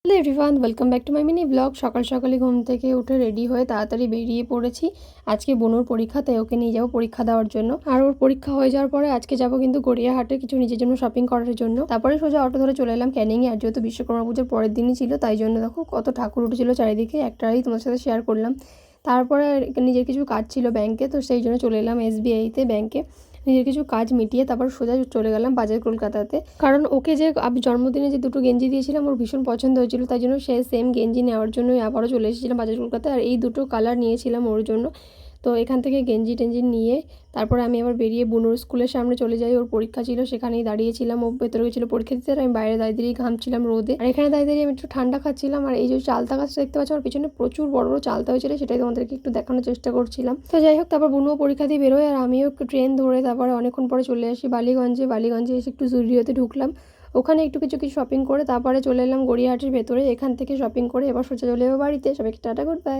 Hello everyone, welcome back to my mini blog. সকাল সকালে ঘুম থেকে উঠে রেডি হয়ে তাড়াতাড়ি বেরিয়ে পড়েছি। আজকে বনুর পরীক্ষা, তাই ওকে নিয়ে যাবো পরীক্ষা দেওয়ার জন্য। আর ওর পরীক্ষা হয়ে যাওয়ার পরে আজকে যাবো কিন্তু গড়িয়াহাটে কিছু নিজের জন্য শপিং করার জন্য। তারপরে সোজা অটো ধরে চলে এলাম ক্যানিংয়ে। আর যেহেতু বিশ্বকর্মা পুজোর পরের দিনই ছিল, তাই জন্য দেখো কত ঠাকুর উঠেছিল চারিদিকে, একটাই তোমার সাথে শেয়ার করলাম। তারপরে নিজের কিছু কাজ ছিল ব্যাংকে, তো সেই জন্য চলে এলাম SBIতে ব্যাংকে। নিজের কিছু কাজ মিটিয়ে তারপর সোজা চলে গেলাম বাজার কলকাতাতে। কারণ ওকে যে জন্মদিনে যে দুটো গেঞ্জি দিয়েছিলাম ওর ভীষণ পছন্দ হয়েছিল, তাই জন্য সে সেম গেঞ্জি নেওয়ার জন্যই আবারও চলে এসেছিলাম বাজার কলকাতায়। আর এই দুটো কালার নিয়েছিলাম ওর জন্য। তো এখান থেকে গেঞ্জি টেঞ্জি নিয়ে তারপরে আমি আবার বেরিয়ে বুনুর স্কুলের সামনে চলে যাই। ওর পরীক্ষা ছিল, সেখানেই দাঁড়িয়েছিলাম। ও ভেতরে গেছিলো পরীক্ষা দিতে, আর আমি বাইরে দাঁড়িয়ে ঘামছিলাম রোদে। আর এখানে দাঁড়িয়ে আমি একটু ঠান্ডা খাচ্ছিলাম। আর এই যে চালতা গাছটা দেখতে পাচ্ছ, আমার পিছনে প্রচুর বড় বড় চালতা হয়েছিল, সেটাই তোমাদেরকে একটু দেখানোর চেষ্টা করছিলাম। তো যাই হোক, তারপর বুনুও পরীক্ষা দিয়ে বেরোয়, আর আমিও একটু ট্রেন ধরে তারপরে অনেকক্ষণ পরে চলে আসি বালিগঞ্জে এসে একটু জুডিওতে ঢুকলাম। ওখানে একটু কিছু শপিং করে তারপরে চলে এলাম গড়িয়াহাটের ভেতরে। এখান থেকে শপিং করে এবার সোজা চলে যাবো বাড়িতে। সবাইকে টাটা, গুড বাই।